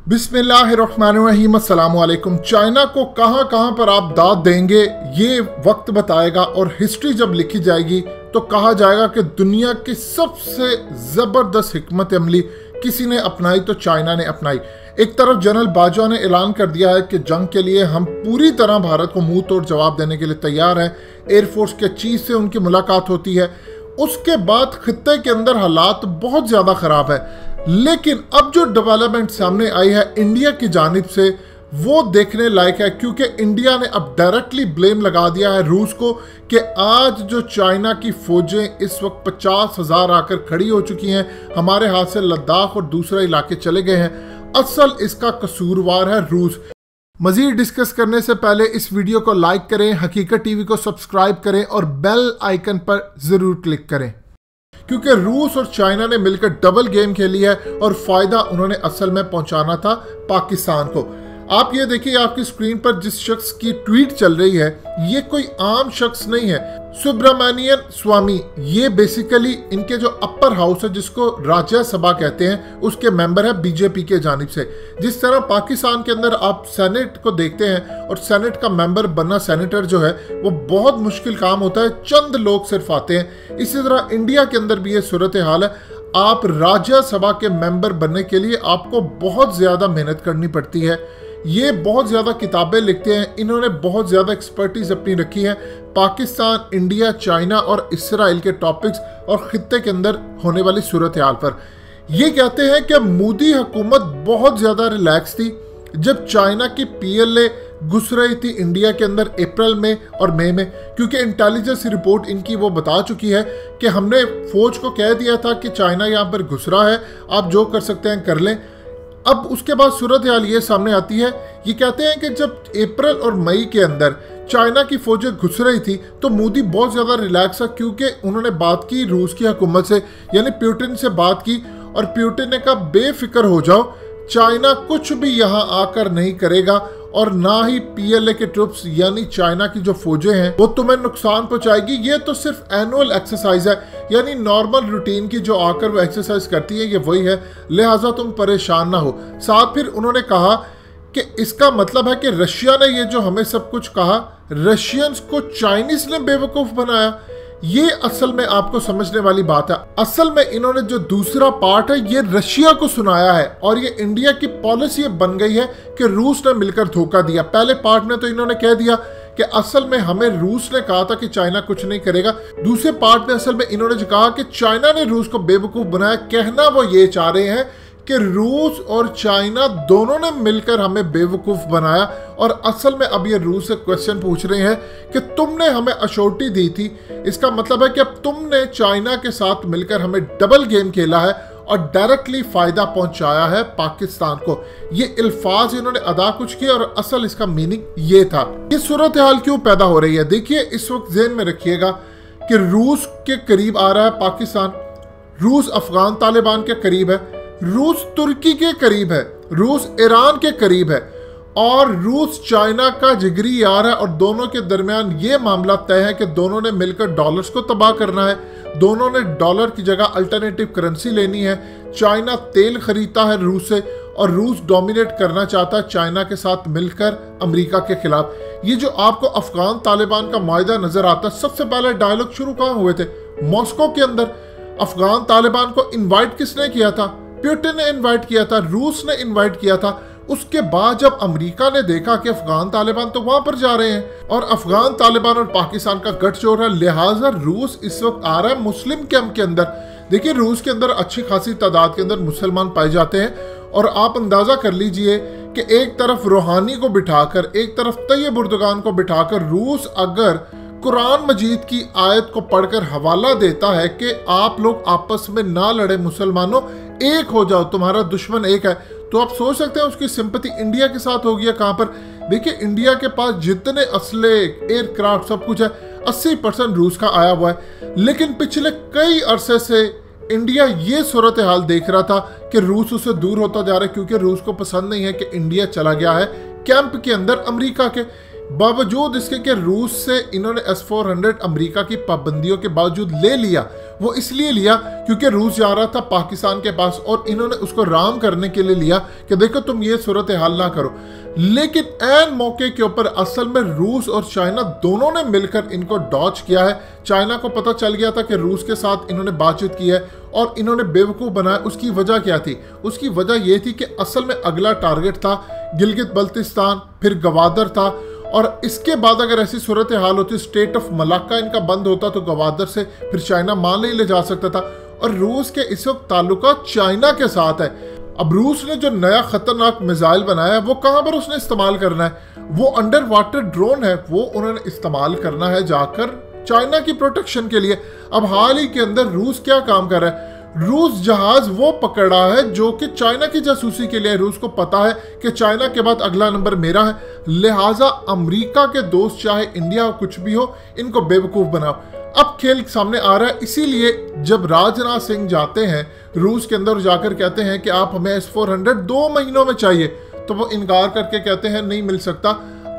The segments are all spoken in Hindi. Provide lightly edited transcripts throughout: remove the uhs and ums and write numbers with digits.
बिस्मिल्लाहिर्रहमानिर्रहीम अस्सलाम वालेकुम। चाइना को कहां कहां पर आप दाद देंगे ये वक्त बताएगा, और हिस्ट्री जब लिखी जाएगी तो कहा जाएगा कि दुनिया की सबसे ज़बरदस्त हिकमत अमली किसी ने अपनाई तो चाइना ने अपनाई। एक तरफ जनरल बाजवा ने ऐलान कर दिया है कि जंग के लिए हम पूरी तरह भारत को मुंह तोड़ जवाब देने के लिए तैयार हैं। एयरफोर्स के चीफ से उनकी मुलाकात होती है। उसके बाद खित्ते के अंदर हालात बहुत ज़्यादा ख़राब है, लेकिन अब जो डेवलपमेंट सामने आई है इंडिया की जानिब से वो देखने लायक है, क्योंकि इंडिया ने अब डायरेक्टली ब्लेम लगा दिया है रूस को कि आज जो चाइना की फौजें इस वक्त 50,000 आकर खड़ी हो चुकी हैं, हमारे हाथ से लद्दाख और दूसरे इलाके चले गए हैं, असल इसका कसूरवार है रूस। मजीद डिस्कस करने से पहले इस वीडियो को लाइक करें, हकीकत टीवी को सब्सक्राइब करें और बेल आइकन पर ज़रूर क्लिक करें, क्योंकि रूस और चाइना ने मिलकर डबल गेम खेली है और फायदा उन्होंने असल में पहुंचाना था पाकिस्तान को। आप ये देखिए, आपकी स्क्रीन पर जिस शख्स की ट्वीट चल रही है ये कोई आम शख्स नहीं है। सुब्रमण्यन स्वामी, ये बेसिकली इनके जो अपर हाउस है जिसको राज्यसभा कहते हैं उसके मेंबर है बीजेपी के जानिब से। जिस तरह पाकिस्तान के अंदर आप सेनेट को देखते हैं और सेनेट का मेंबर बनना, सेनेटर जो है वो बहुत मुश्किल काम होता है, चंद लोग सिर्फ आते हैं। इसी तरह इंडिया के अंदर भी ये सूरत हाल है। आप राज्यसभा के मेंबर बनने के लिए आपको बहुत ज़्यादा मेहनत करनी पड़ती है। ये बहुत ज़्यादा किताबें लिखते हैं, इन्होंने बहुत ज़्यादा एक्सपर्टीज अपनी रखी है पाकिस्तान, इंडिया, चाइना और इसराइल के टॉपिक्स और खित्ते के अंदर होने वाली सूरत हाल पर। ये कहते हैं कि मोदी हुकूमत बहुत ज़्यादा रिलैक्स थी जब चाइना की PLA घुस रही थी इंडिया के अंदर अप्रैल में और मई में, क्योंकि इंटेलिजेंस रिपोर्ट इनकी वो बता चुकी है कि हमने फौज को कह दिया था कि चाइना यहाँ पर घुस रहा है, आप जो कर सकते हैं कर लें। अब उसके बाद सूरत हाल ये सामने आती है, ये कहते हैं कि जब अप्रैल और मई के अंदर चाइना की फौजें घुस रही थी तो मोदी बहुत ज़्यादा रिलैक्स था, क्योंकि उन्होंने बात की रूस की हुकूमत से, यानी प्यूटिन से बात की, और प्यूटिन ने कहा बेफिक्र हो जाओ, चाइना कुछ भी यहाँ आकर नहीं करेगा और ना ही PLA के ट्रुप्स यानी चाइना की जो फौजें हैं वो तुम्हें नुकसान पहुंचाएगी। ये तो सिर्फ एनुअल एक्सरसाइज है, यानी नॉर्मल रूटीन की जो आकर वो एक्सरसाइज करती है ये वही है, लिहाजा तुम परेशान ना हो। साथ फिर उन्होंने कहा कि इसका मतलब है कि रशिया ने ये जो हमें सब कुछ कहा, रशियंस को चाइनीज ने बेवकूफ़ बनाया। ये असल में आपको समझने वाली बात है। असल में इन्होंने जो दूसरा पार्ट है ये रशिया को सुनाया है, और ये इंडिया की पॉलिसी बन गई है कि रूस ने मिलकर धोखा दिया। पहले पार्ट में तो इन्होंने कह दिया कि असल में हमें रूस ने कहा था कि चाइना कुछ नहीं करेगा। दूसरे पार्ट में असल में इन्होंने जो कहा कि चाइना ने रूस को बेवकूफ़ बनाया, कहना वो ये चाह रहे हैं कि रूस और चाइना दोनों ने मिलकर हमें बेवकूफ़ बनाया। और असल में अब ये रूस से क्वेश्चन पूछ रहे हैं कि तुमने हमें अश्योरिटी दी थी, इसका मतलब है कि अब तुमने चाइना के साथ मिलकर हमें डबल गेम खेला है और डायरेक्टली फ़ायदा पहुंचाया है पाकिस्तान को। ये अल्फाज इन्होंने अदा कुछ किए और असल इसका मीनिंग ये था। ये सूरत हाल क्यों पैदा हो रही है? देखिए, इस वक्त ज़हन में रखिएगा कि रूस के करीब आ रहा है पाकिस्तान, रूस अफगान तालिबान के करीब है, रूस तुर्की के करीब है, रूस ईरान के करीब है, और रूस चाइना का जिगरी यार है, और दोनों के दरमियान ये मामला तय है कि दोनों ने मिलकर डॉलर्स को तबाह करना है, दोनों ने डॉलर की जगह अल्टरनेटिव करेंसी लेनी है। चाइना तेल खरीदता है रूस से, और रूस डोमिनेट करना चाहता है चाइना के साथ मिलकर अमेरिका के खिलाफ। ये जो आपको अफगान तालिबान का मायदा नजर आता है, सबसे पहले डायलॉग शुरू कहाँ हुए थे? मॉस्को के अंदर। अफगान तालिबान को इन्वाइट किसने किया था? प्यूटिन ने इन्वाइट किया था, रूस ने इन्वाइट किया था। उसके बाद जब अमेरिका ने देखा कि अफगान तालिबान तो वहां पर जा रहे हैं और अफगान तालिबान और पाकिस्तान का गठजोड़ है, लिहाजा रूस इस वक्त आ रहा है मुस्लिम कैंप के अंदर। देखिए, रूस के अंदर अच्छी खासी तादाद के अंदर मुसलमान पाए जाते हैं, और आप अंदाजा कर लीजिए कि एक तरफ रूहानी को बिठाकर, एक तरफ तैयब उर्दुगान को बिठाकर रूस अगर कुरान मजीद की आयत को पढ़कर हवाला देता है कि आप लोग आपस में ना लड़े, मुसलमानों एक हो जाओ, तुम्हारा दुश्मन एक है, तो आप सोच सकते हैं उसकी सिंपैथी इंडिया के साथ होगी कहां पर। देखिए, इंडिया के पास जितने असले, एयरक्राफ्ट, सब कुछ है, 80% रूस का आया हुआ है, लेकिन पिछले कई अरसे से इंडिया ये सूरत हाल देख रहा था कि रूस उससे दूर होता जा रहा है, क्योंकि रूस को पसंद नहीं है कि इंडिया चला गया है कैंप के अंदर अमेरिका के। बावजूद इसके कि रूस से इन्होंने S-400 अमेरिका की पाबंदियों के बावजूद ले लिया, वो इसलिए लिया क्योंकि रूस जा रहा था पाकिस्तान के पास और इन्होंने उसको राम करने के लिए लिया कि देखो तुम ये सूरत हाल ना करो। लेकिन ऐन मौके के ऊपर असल में रूस और चाइना दोनों ने मिलकर इनको डॉच किया है। चाइना को पता चल गया था कि रूस के साथ इन्होंने बातचीत की है और इन्होंने बेवकूफ़ बनाया। उसकी वजह क्या थी? उसकी वजह ये थी कि असल में अगला टारगेट था गिलगित बल्तिस्तान, फिर गवादर था, और इसके बाद अगर ऐसी सूरत हाल होती, स्टेट ऑफ मलाक्का इनका बंद होता तो गवादर से फिर चाइना माल नहीं ले जा सकता था। और रूस के इस वक्त ताल्लुकात चाइना के साथ है। अब रूस ने जो नया खतरनाक मिसाइल बनाया है वो कहां पर उसने इस्तेमाल करना है? वो अंडर वाटर ड्रोन है, वो उन्होंने इस्तेमाल करना है जाकर चाइना की प्रोटेक्शन के लिए। अब हाल ही के अंदर रूस क्या काम कर रहा है? रूस जहाज वो पकड़ा है जो कि चाइना की जासूसी के लिए। रूस को पता है कि चाइना के बाद अगला नंबर मेरा है, लिहाजा अमेरिका के दोस्त चाहे इंडिया हो कुछ भी हो, इनको बेवकूफ बनाओ। अब खेल सामने आ रहा है। इसीलिए जब राजनाथ सिंह जाते हैं रूस के अंदर, जाकर कहते हैं कि आप हमें S-400 2 महीनों में चाहिए, तो वो इनकार करके कहते हैं नहीं मिल सकता,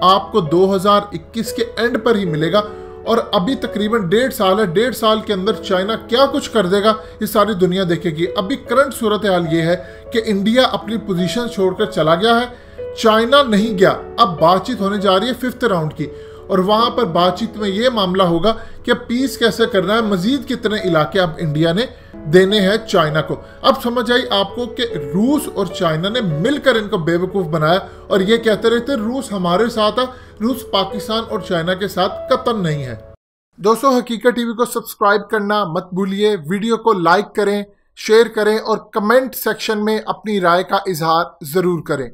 आपको 2021 के एंड पर ही मिलेगा। और अभी तकरीबन 1.5 साल है, 1.5 साल के अंदर चाइना क्या कुछ कर देगा ये सारी दुनिया देखेगी। अभी करंट सूरत हाल ये है कि इंडिया अपनी पोजीशन छोड़कर चला गया है, चाइना नहीं गया। अब बातचीत होने जा रही है 5th राउंड की, और वहां पर बातचीत में ये मामला होगा कि पीस कैसे करना है, मजीद कितने इलाके अब इंडिया ने देने हैं चाइना को। अब समझ आई आपको कि रूस और चाइना ने मिलकर इनको बेवकूफ बनाया और ये कहते रहते रूस हमारे साथ है, रूस पाकिस्तान और चाइना के साथ कतई नहीं है। दोस्तों, हकीकत टीवी को सब्सक्राइब करना मत भूलिए, वीडियो को लाइक करें, शेयर करें और कमेंट सेक्शन में अपनी राय का इजहार जरूर करें।